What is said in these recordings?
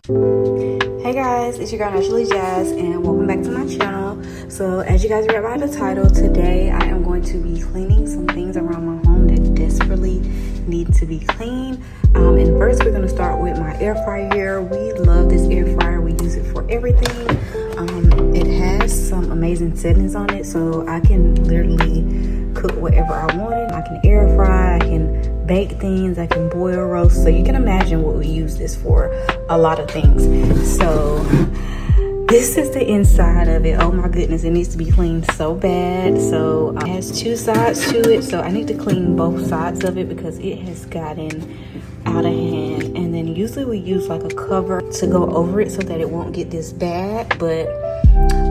Hey guys, it's your girl Naturally Jazz and welcome back to my channel. So as you guys read by the title, today I am going to be cleaning some things around my home that desperately need to be cleaned. And first we're going to start with my air fryer here. We love this air fryer. We use it for everything. It has some amazing settings on it, so I can literally cook whatever I wanted. I can air fry, I can bake things, I can boil, roast. So you can imagine what we use this for, a lot of things. So this is the inside of it. Oh my goodness, it needs to be cleaned so bad. So it has two sides to it, so I need to clean both sides of it because it has gotten out of hand. And then usually we use like a cover to go over it so that it won't get this bad, but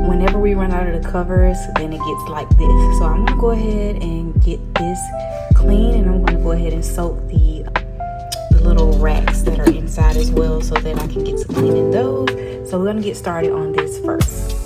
whenever we run out of the covers, then it gets like this. So I'm gonna go ahead and get this clean, and I'm gonna go ahead and soak the little racks that are inside as well so that I can get to cleaning those. So we're gonna get started on this first.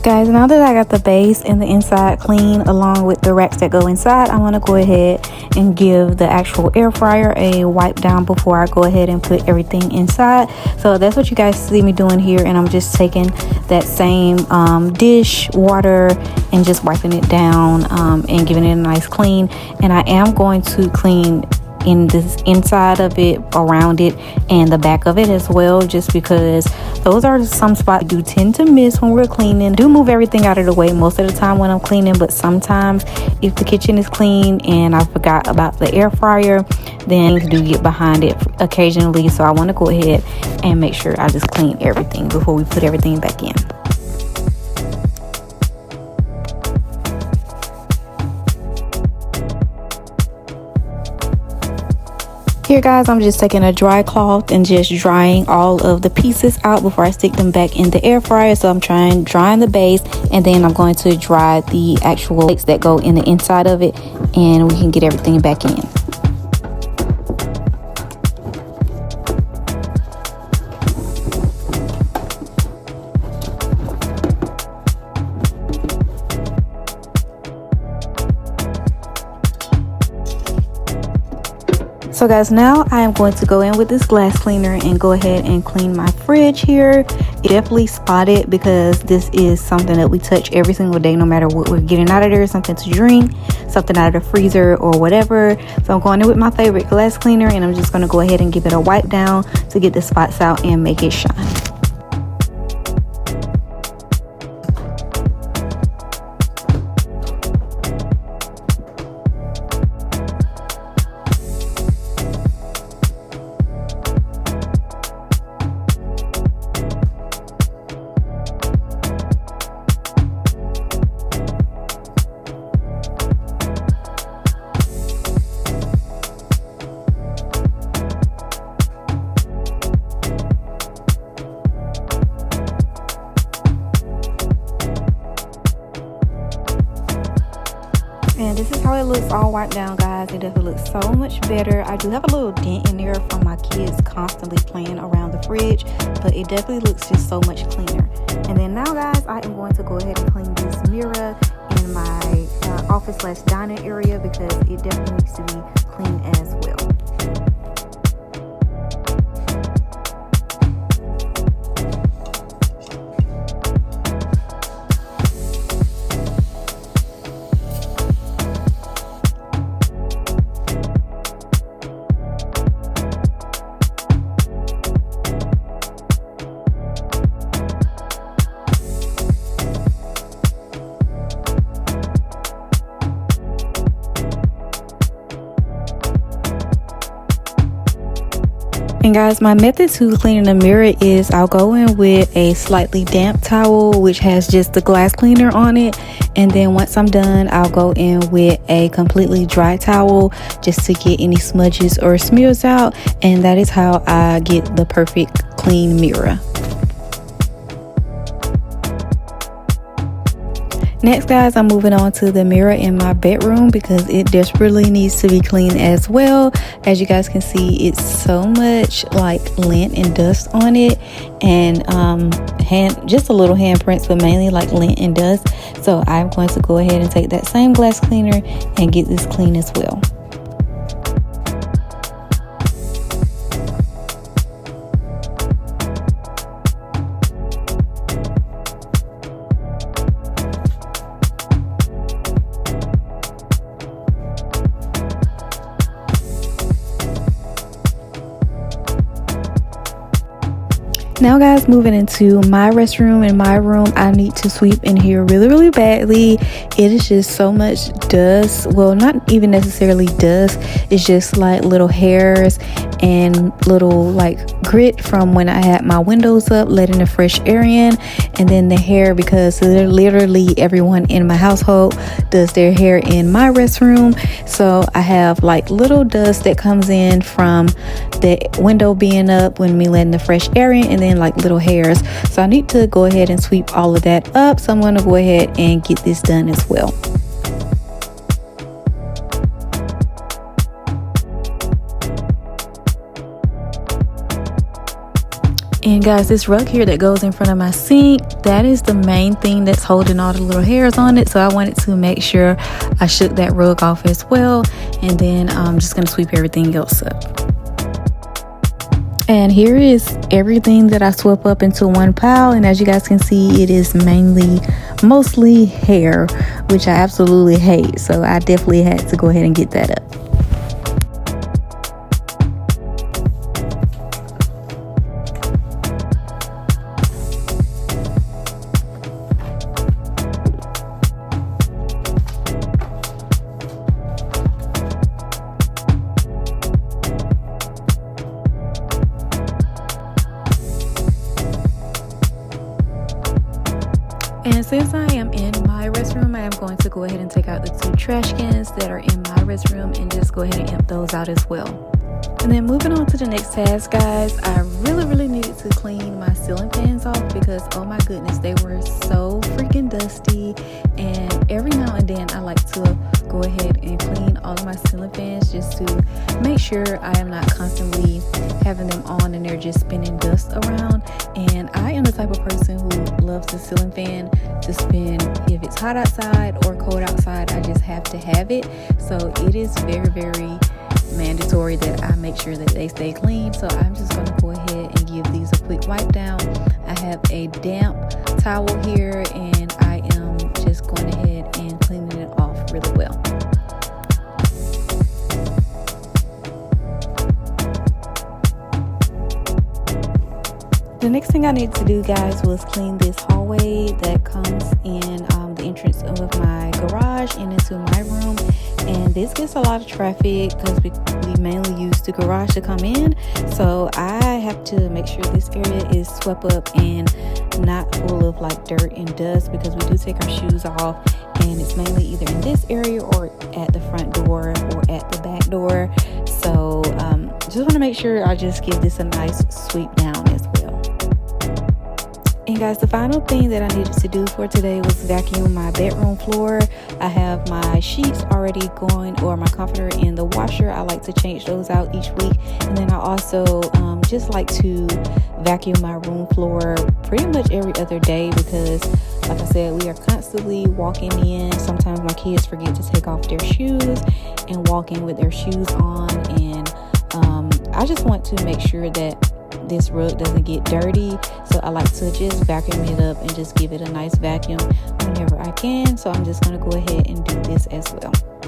Guys, now that I got the base and the inside clean along with the racks that go inside, I'm going to go ahead and give the actual air fryer a wipe down before I go ahead and put everything inside. So that's what you guys see me doing here, and I'm just taking that same dish water and just wiping it down and giving it a nice clean. And I am going to clean in this inside of it, around it, and the back of it as well, just because those are some spots we do tend to miss when we're cleaning. Do move everything out of the way most of the time when I'm cleaning, but sometimes if the kitchen is clean and I forgot about the air fryer, then things do get behind it occasionally. So I want to go ahead and make sure I just clean everything before we put everything back in. Here guys, I'm just taking a dry cloth and just drying all of the pieces out before I stick them back in the air fryer. So I'm drying the base, and then I'm going to dry the actual flakes that go in the inside of it, and we can get everything back in. So guys, now I am going to go in with this glass cleaner and go ahead and clean my fridge here. Definitely spot it because this is something that we touch every single day, no matter what we're getting out of there. Something to drink, something out of the freezer or whatever. So I'm going in with my favorite glass cleaner, and I'm just going to go ahead and give it a wipe down to get the spots out and make it shine. And this is how it looks all wiped down, guys. It definitely looks so much better. I do have a little dent in there from my kids constantly playing around the fridge, but it definitely looks just so much cleaner. And then now, guys, I am going to go ahead and clean this mirror in in my office / dining area because it definitely needs to be clean as well. And guys, my method to cleaning the mirror is I'll go in with a slightly damp towel, which has just the glass cleaner on it. And then once I'm done, I'll go in with a completely dry towel just to get any smudges or smears out. And that is how I get the perfect clean mirror. Next, guys, I'm moving on to the mirror in my bedroom because it desperately needs to be clean as well. As you guys can see, it's so much like lint and dust on it, and just a little handprints, but mainly like lint and dust. So I'm going to go ahead and take that same glass cleaner and get this clean as well. Now guys, moving into my restroom. In my room, I need to sweep in here really badly. It is just so much dust. Well, not even necessarily dust. It's just like little hairs and little like grit from when I had my windows up, letting the fresh air in. And then the hair, because literally everyone in my household does their hair in my restroom. So I have like little dust that comes in from the window being up when me letting the fresh air in, and then like little hairs. So I need to go ahead and sweep all of that up. So I'm going to go ahead and get this done as well. And guys, this rug here that goes in front of my sink, that is the main thing that's holding all the little hairs on it. So I wanted to make sure I shook that rug off as well. And then I'm just going to sweep everything else up. And here is everything that I swept up into one pile. And as you guys can see, it is mostly hair, which I absolutely hate. So I definitely had to go ahead and get that up. And since I am in my restroom, I am going to go ahead and take out the 2 trash cans that are in my restroom and just go ahead and empty those out as well. And then moving on to the next task, guys, I really needed to clean my ceiling fans off because, oh my goodness, they were so freaking dusty. And every now and then I like to go ahead and clean all of my ceiling fans just to make sure I am not constantly having them on and they're just spinning dust around. And I am the type of person who loves the ceiling fan to spin. If it's hot outside or cold outside, I just have to have it. So it is very mandatory that I make sure that they stay clean. So I'm just going to go ahead and give these a quick wipe down. I have a damp towel here and I am just going ahead and cleaning it off really well. The next thing I needed to do, guys, was clean this hallway that comes in the entrance of my garage and into my room. And this gets a lot of traffic because we mainly use the garage to come in. So I have to make sure this area is swept up and not full of like dirt and dust, because we do take our shoes off, and it's mainly either in this area or at the front door or at the back door. So just want to make sure I just give this a nice sweep down as well. And guys, the final thing that I needed to do for today was vacuum my bedroom floor. I have my sheets already going, or my comforter in the washer. I like to change those out each week. And then I also just like to vacuum my room floor pretty much every other day because, like I said, we are constantly walking in. Sometimes my kids forget to take off their shoes and walk in with their shoes on. And I just want to make sure that this rug doesn't get dirty, so I like to just vacuum it up and just give it a nice vacuum whenever I can. So I'm just going to go ahead and do this as well.